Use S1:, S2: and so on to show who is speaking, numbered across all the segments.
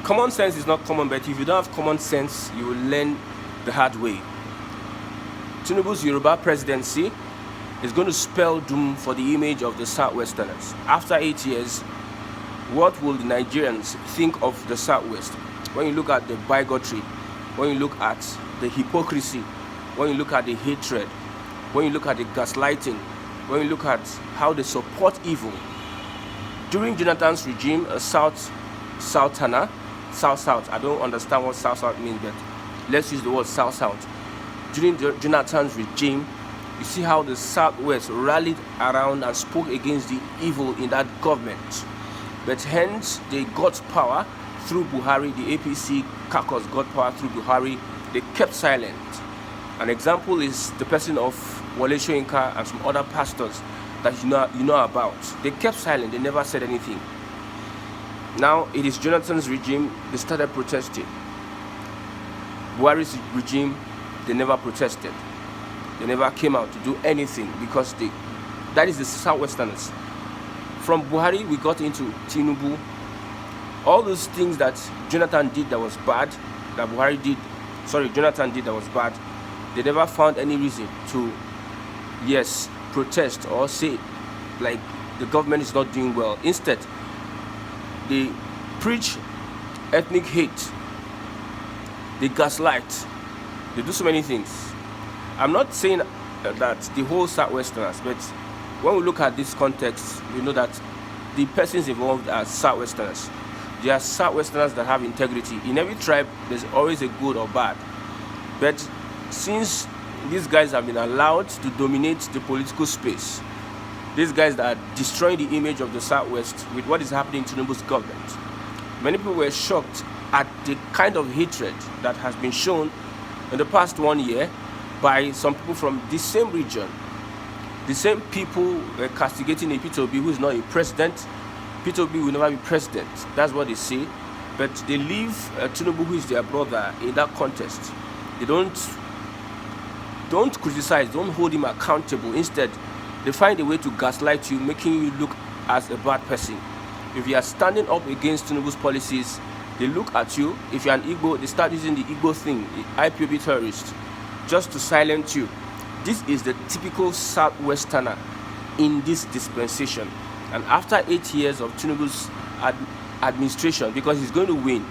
S1: Common sense is not common, but if you don't have common sense, you will learn the hard way. Tinubu's Yoruba presidency is going to spell doom for the image of the Southwesterners. After 8 years, what will the Nigerians think of the Southwest? When you look at the bigotry, when you look at the hypocrisy, when you look at the hatred, when you look at the gaslighting, when you look at how they support evil. During Jonathan's regime, a Southerner, South-South, I don't understand what South-South means, but let's use the word South-South. During Jonathan's regime, you see how the Southwest rallied around and spoke against the evil in that government. But hence, they got power through Buhari. The APC caucus got power through Buhari. They kept silent. An example is the person of Wole Soyinka and some other pastors that you know about. They kept silent. They never said anything. Now, it is Jonathan's regime. They started protesting. Buhari's regime, they never protested. They never came out to do anything because that is the Southwesterners. From Buhari, we got into Tinubu. All those things that Jonathan did that was bad, Jonathan did that was bad, they never found any reason to, protest or say, like, the government is not doing well. Instead, they preach ethnic hate, they gaslight, they do so many things. I'm not saying that the whole Southwesterners, but when we look at this context, we know that the persons involved are Southwesterners. There are Southwesterners that have integrity. In every tribe, there's always a good or bad. But since these guys have been allowed to dominate the political space, these guys that are destroying the image of the Southwest with what is happening in Tinubu's government, many people were shocked at the kind of hatred that has been shown in the past 1 year by some people from the same region. The same people were castigating a P2B who is not a president. P2B will never be president. That's what they say. But they leave Tinubu, who is their brother, in that contest. They don't criticize, don't hold him accountable. Instead, they find a way to gaslight you, making you look as a bad person. If you are standing up against Tinubu's policies, they look at you. If you're an Igbo, they start using the Igbo thing, the IPOB terrorist, just to silence you. This is the typical Southwesterner in this dispensation. And after 8 years of Tinubu's administration, because he's going to win,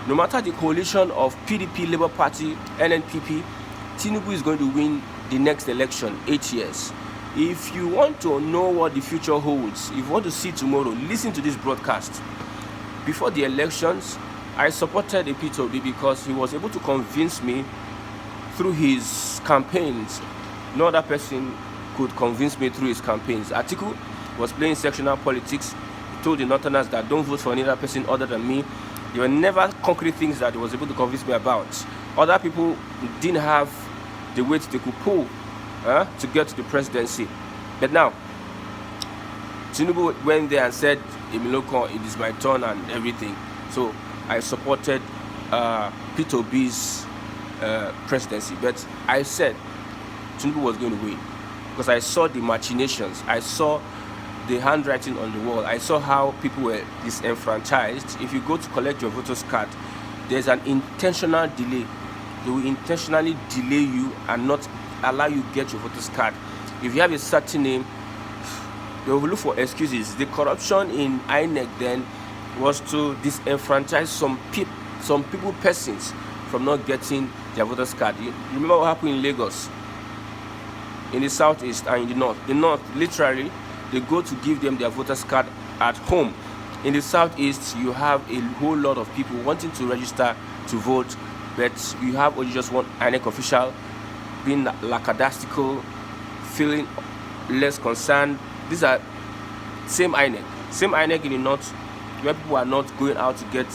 S1: no matter the coalition of PDP, Labour Party, NNPP, Tinubu is going to win the next election, 8 years. If you want to know what the future holds, if you want to see tomorrow, listen to this broadcast. Before the elections, I supported P2B because he was able to convince me through his campaigns. No other person could convince me through his campaigns. Atiku was playing sectional politics. He told the Northerners that don't vote for any other person other than me. There were never concrete things that he was able to convince me about. Other people didn't have the weight they could pull to get to the presidency. But now, Tinubu went there and said, Emiloko, it is my turn and everything. So I supported P2B's presidency. But I said Tinubu was going to win because I saw the machinations. I saw the handwriting on the wall. I saw how people were disenfranchised. If you go to collect your voter's card, there's an intentional delay. They will intentionally delay you and not allow you to get your voter's card. If you have a certain name, they will look for excuses. The corruption in INEC then was to disenfranchise some persons from not getting their voter's card. You remember what happened in Lagos, in the southeast and in the north. The north, literally, they go to give them their voter's card at home. In the southeast, you have a whole lot of people wanting to register to vote, but you have only just one INEC official being lackadaisical, feeling less concerned. These are same INEC in the north, where people are not going out to get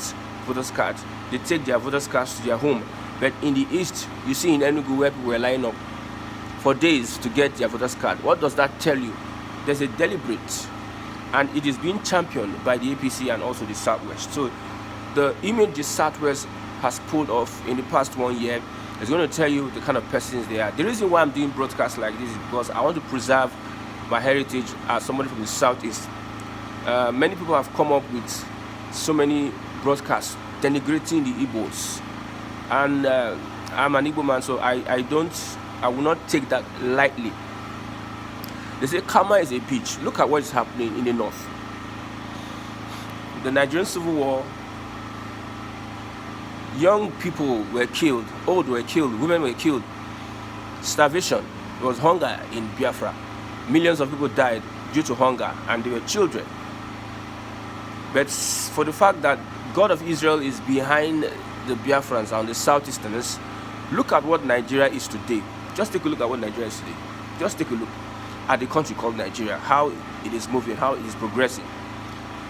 S1: voters cards. They take their voters cards to their home. But in the east, you see in Enugu where people were lining up for days to get their voters card. What does that tell you? There's a deliberate, and it is being championed by the APC and also the Southwest. So the image the Southwest has pulled off in the past 1 year is going to tell you the kind of persons they are. The reason why I'm doing broadcasts like this is because I want to preserve my heritage as somebody from the Southeast. Many people have come up with so many broadcasts denigrating the Igbos. And I'm an Igbo man, so I will not take that lightly. They say karma is a bitch. Look at what is happening in the north. The Nigerian Civil War, young people were killed, old were killed, women were killed. Starvation, there was hunger in Biafra. Millions of people died due to hunger, and they were children. But for the fact that God of Israel is behind the Biafrans and the Southeasterners, look at what Nigeria is today. Just take a look at what Nigeria is today. Just take a look at the country called Nigeria, how it is moving, how it is progressing.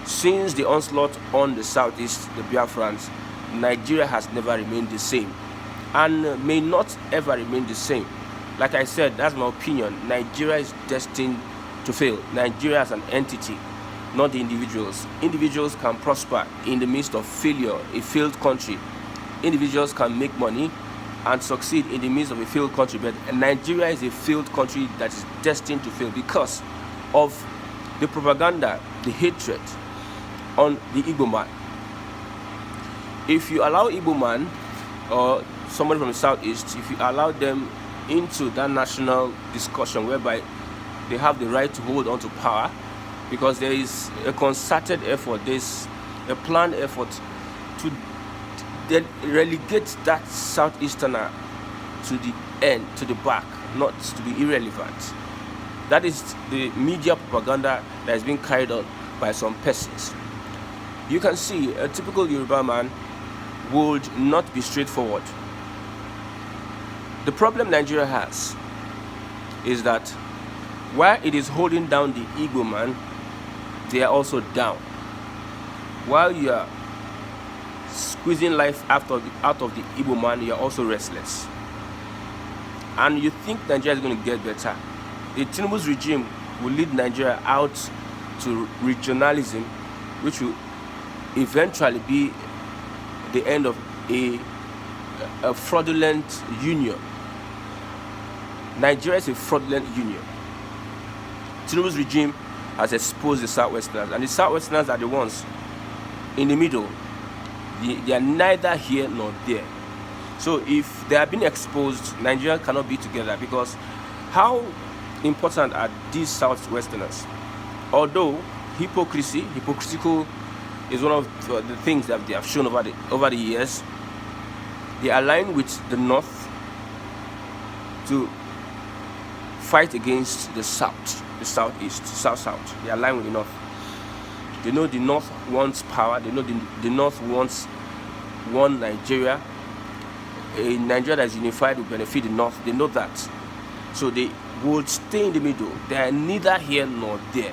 S1: Since the onslaught on the Southeast, the Biafrans, Nigeria has never remained the same, and may not ever remain the same. Like I said, that's my opinion. Nigeria is destined to fail. Nigeria as an entity, not the individuals. Individuals can prosper in the midst of failure, a failed country. Individuals can make money and succeed in the midst of a failed country, but Nigeria is a failed country that is destined to fail because of the propaganda, the hatred on the Igbo man. If you allow Igbo man or somebody from the Southeast, if you allow them into that national discussion whereby they have the right to hold on to power, because there is a concerted effort, there's a planned effort to relegate that Southeasterner to the end, to the back, not to be irrelevant. That is the media propaganda that is being carried out by some persons. You can see a typical Yoruba man would not be straightforward. The problem Nigeria has is that while it is holding down the Igbo man, they are also down. While you are squeezing life out of the Igbo man, you are also restless. And you think Nigeria is going to get better. The Tinubu's regime will lead Nigeria out to regionalism, which will eventually be the end of a fraudulent union. Nigeria is a fraudulent union. Tinubu's regime has exposed the Southwesterners, and the Southwesterners are the ones in the middle. They are neither here nor there. So if they have been exposed, Nigeria cannot be together, because how important are these Southwesterners? Although hypocritical is one of the things that they have shown over the years, they align with the North to fight against the South, the Southeast, South. They align with the North. They know the North wants power. They know the North wants one Nigeria. A Nigeria that is unified will benefit the North. They know that. So they would stay in the middle. They are neither here nor there.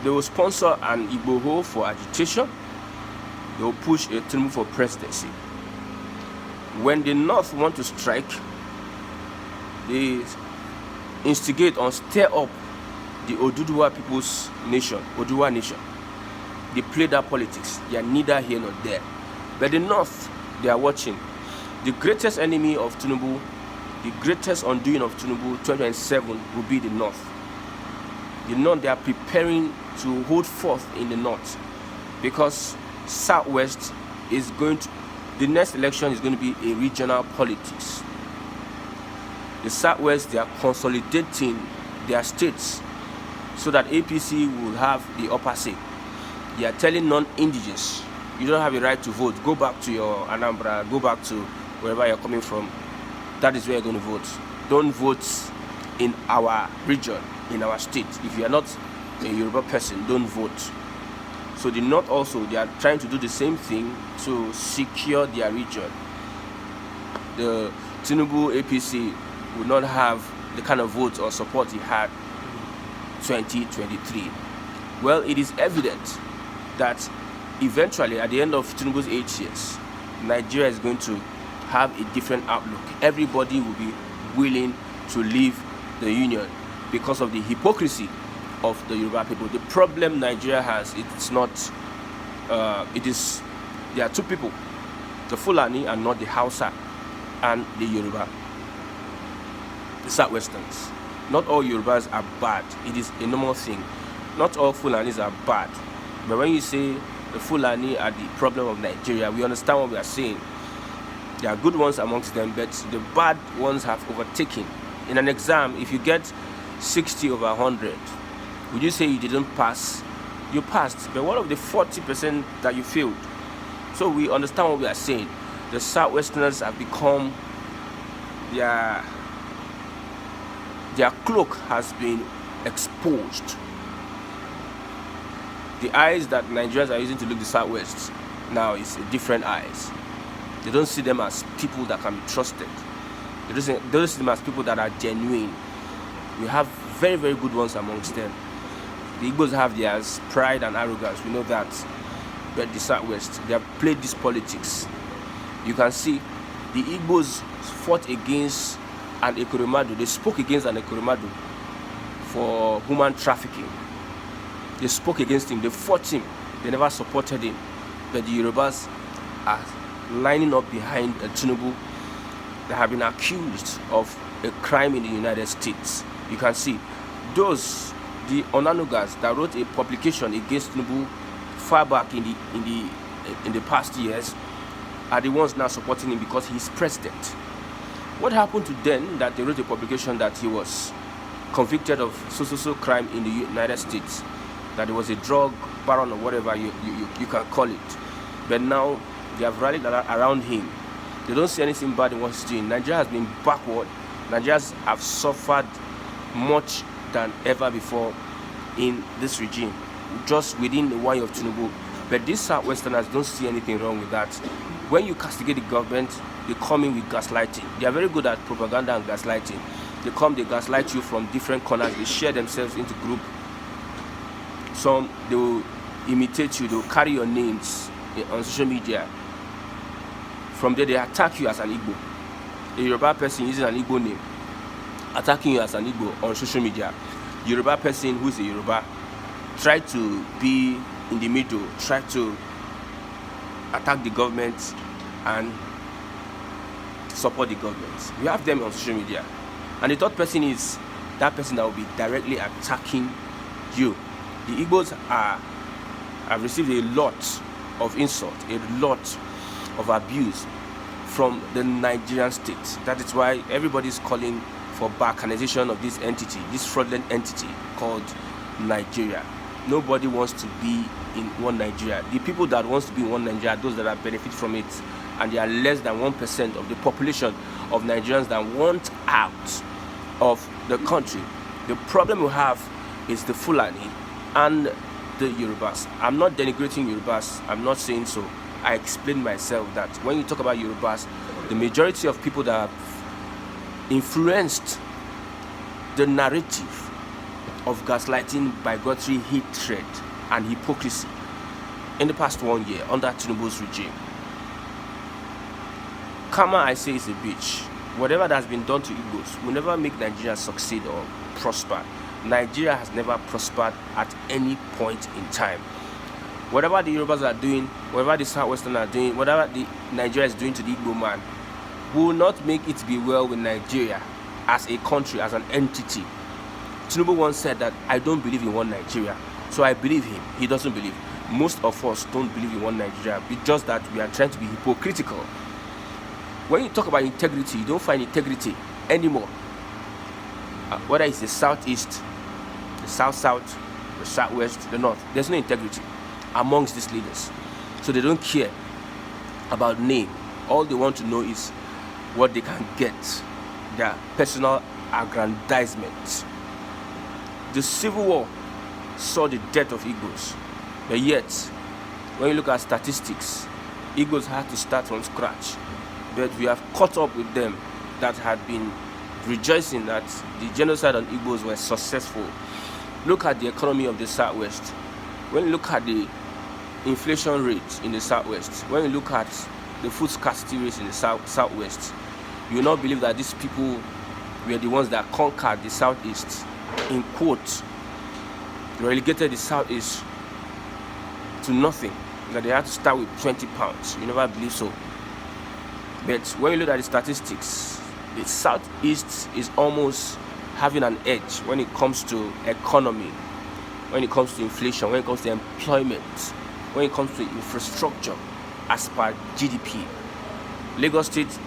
S1: They will sponsor an Igbo for agitation. They will push a Tinubu for presidency. When the North want to strike, they instigate or stir up the Oduduwa People's Nation, Oduduwa Nation. They play that politics. They are neither here nor there. But the North, they are watching. The greatest enemy of Tinubu, the greatest undoing of Tinubu 2027 will be the North. The North, they are preparing to hold forth in the North, because Southwest is going to, the next election is going to be a regional politics. The Southwest, they are consolidating their states so that APC will have the upper say. They are telling non-indigenous, you don't have a right to vote. Go back to your Anambra, go back to wherever you're coming from. That is where you're going to vote. Don't vote in our region, in our state. If you are not a Yoruba person, don't vote. So the North also, they are trying to do the same thing to secure their region. The Tinubu APC will not have the kind of votes or support he had 2023. Well, it is evident that eventually, at the end of Tinubu's 8 years, Nigeria is going to have a different outlook. Everybody will be willing to leave the union because of the hypocrisy of the Yoruba people. The problem Nigeria has, it's not, there are two people, the Fulani and not the Hausa and the Yoruba, the Southwesterns. Not all Yorubas are bad. It is a normal thing. Not all Fulanis are bad. But when you say the Fulani are the problem of Nigeria. We understand what we are saying. There are good ones amongst them, but the bad ones have overtaken. In an exam, if you get 60 over 100, would you say you didn't pass? You passed, but what of the 40% that you failed? So we understand what we are saying. The Southwesterners have become, their cloak has been exposed. The eyes that Nigerians are using to look the Southwest now is a different eyes. They don't see them as people that can be trusted. They don't see them as people that are genuine. We have very, very good ones amongst them. The Igbos have theirs, pride and arrogance, we know that. But the Southwest, they have played this politics. You can see the Igbos fought against an Ekuremadu. They spoke against an Ekuremadu for human trafficking. They spoke against him, they fought him, they never supported him. But the Yorubas are lining up behind a Tinubu that have been accused of a crime in the United States. You can see those, the Onanugas that wrote a publication against Tinubu far back in the past years, are the ones now supporting him because he's president. What happened to them that they wrote a publication that he was convicted of so crime in the United States, that he was a drug baron or whatever you can call it? But now they have rallied around him. They don't see anything bad in what he's doing. Nigeria has been backward. Nigerians have suffered much than ever before in this regime, just within the one of Tinubu. But these Southwesterners don't see anything wrong with that. When you castigate the government, they come in with gaslighting. They are very good at propaganda and gaslighting. They gaslight you from different corners. They share themselves into group. Some, they will imitate you. They will carry your names on social media. From there, they attack you as an Igbo. A Yoruba person using an Igbo name, attacking you as an Igbo on social media. Yoruba person who is a Yoruba, try to be in the middle, try to attack the government and support the government. We have them on social media. And the third person is that person that will be directly attacking you. The Igbos have received a lot of insult, a lot of abuse from the Nigerian state. That is why everybody is calling for balkanization of this entity, this fraudulent entity called Nigeria. Nobody wants to be in one Nigeria. The people that wants to be in one Nigeria are those that are benefit from it, and they are less than 1% of the population of Nigerians that want out of the country. The problem we have is the Fulani and the Yorubas. I'm not denigrating Yorubas, I'm not saying so. I explained myself that when you talk about Yorubas, the majority of people that have influenced the narrative of gaslighting, bigotry, hatred, and hypocrisy in the past 1 year under Tinubu's regime. Karma, I say, is a bitch. Whatever that has been done to Igbos will never make Nigeria succeed or prosper. Nigeria has never prospered at any point in time. Whatever the Yorubas are doing, whatever the Southwestern are doing, whatever the Nigeria is doing to the Igbo man, will not make it be well with Nigeria as a country, as an entity. Tinubu once said that I don't believe in one Nigeria. So I believe him. He doesn't believe. Most of us don't believe in one Nigeria. It's just that we are trying to be hypocritical. When you talk about integrity, you don't find integrity anymore. Whether it's the southeast, the south-south, the southwest, the north, there's no integrity amongst these leaders. So they don't care about name. All they want to know is what they can get, their personal aggrandizement. The Civil War saw the death of Igbos, but yet, when you look at statistics, Igbos had to start from scratch. But we have caught up with them that had been rejoicing that the genocide on Igbos was successful. Look at the economy of the Southwest. When you look at the inflation rate in the Southwest, when you look at the food scarcity rates in the Southwest, you will not believe that these people were the ones that conquered the Southeast. In quotes, relegated the Southeast to nothing, that they had to start with 20 pounds. You never believe so. But when you look at the statistics, the Southeast is almost having an edge when it comes to economy, when it comes to inflation, when it comes to employment. when it comes to infrastructure as per GDP. Lagos State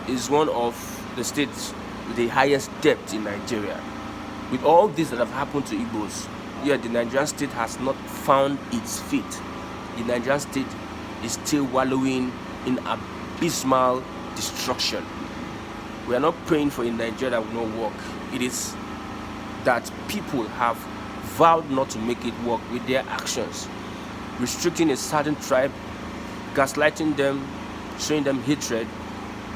S1: is one of the states with the highest debt in Nigeria. With all this that have happened to Igbos, yet the Nigerian state has not found its feet. The Nigerian state is still wallowing in abysmal destruction. We are not praying for a Nigeria that will not work. It is that people have vowed not to make it work with their actions. Restricting a certain tribe, gaslighting them, showing them hatred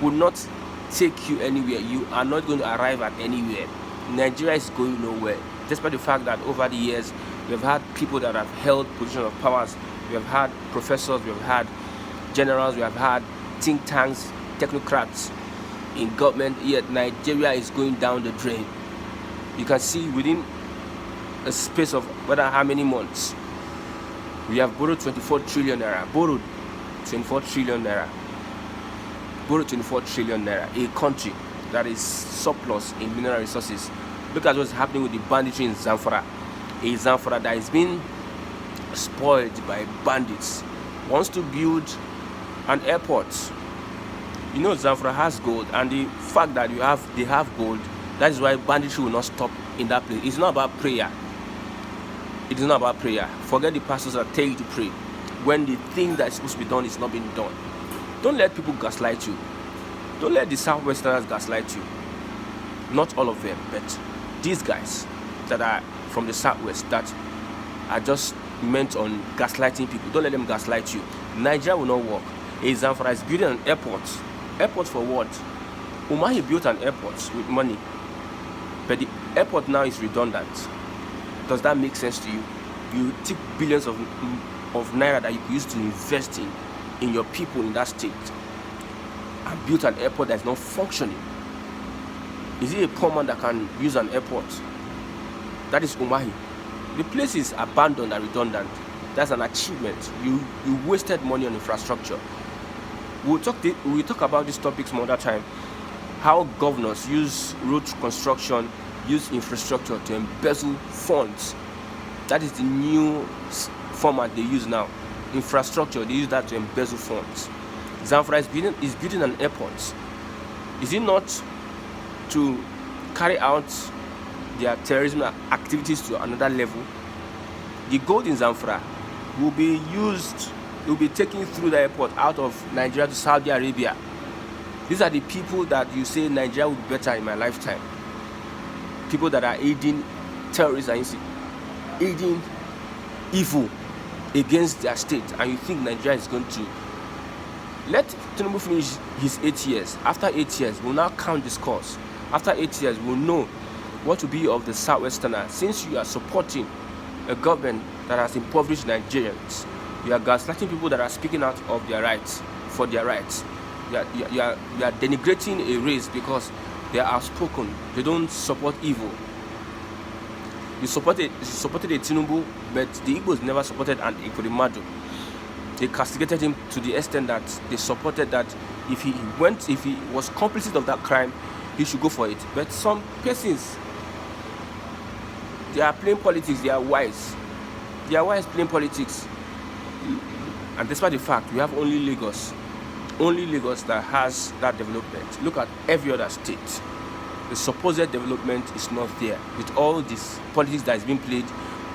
S1: will not take you anywhere. You are not going to arrive at anywhere. Nigeria is going nowhere, despite the fact that over the years we have had people that have held positions of powers. We have had professors, we have had generals, we have had think tanks, technocrats in government, yet Nigeria is going down the drain. You can see within a space of whether how many months we have borrowed 24 trillion naira, borrowed 24 trillion naira, a country that is surplus in mineral resources. Look at what's happening with the banditry in Zamfara. A Zamfara that is being spoiled by bandits wants to build an airport. You know Zamfara has gold, and the fact that they have gold, that is why banditry will not stop in that place. It's not about prayer. It is not about prayer. Forget the pastors that tell you to pray when the thing that is supposed to be done is not being done. Don't let people gaslight you. Don't let the Southwesterners gaslight you. Not all of them, but these guys that are from the Southwest that are just meant on gaslighting people. Don't let them gaslight you. Nigeria will not work. A Zamfara is building an airport. Airport for what? Umahi built an airport with money, but the airport now is redundant. Does that make sense to you? You take billions of naira that you could use to invest in your people in that state and built an airport that is not functioning. Is it a poor man that can use an airport? That is Umahi. The place is abandoned and redundant. That's an achievement. You wasted money on infrastructure. We'll talk about these topics some other time. How governors use road construction, use infrastructure to embezzle funds. That is the new format they use now. Infrastructure, they use that to embezzle funds. Zamfara is building an airport. Is it not to carry out their terrorism activities to another level? The gold in Zamfara will be taken through the airport out of Nigeria to Saudi Arabia. These are the people that you say Nigeria will be better in my lifetime. People that are aiding terrorists and aiding evil against their state, and you think Nigeria is going to let Tinubu finish his 8 years. After 8 years, we'll now count the scores. After 8 years, we'll know what will be of the Southwesterner. Since you are supporting a government that has impoverished Nigerians, you are gaslighting people that are speaking out of their rights, for their rights. You are denigrating a race because they are outspoken. They don't support evil. You supported a Tinubu, but the Igbos never supported an Ikurimadu. They castigated him to the extent that they supported that if he was complicit of that crime, he should go for it. But some persons, they are playing politics. They are wise. They are wise playing politics. And despite the fact we have only Lagos that has that development. Look at every other state. The supposed development is not there. With all this politics that is being played,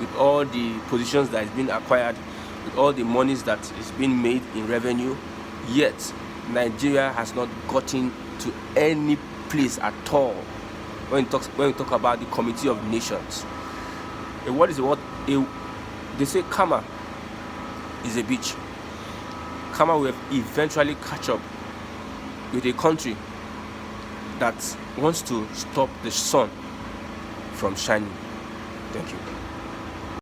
S1: with all the positions that is being acquired, with all the monies that is being made in revenue, yet Nigeria has not gotten to any place at all. When we talk about the Committee of Nations, they say karma is a bitch. Karma will eventually catch up with a country that wants to stop the sun from shining. Thank you.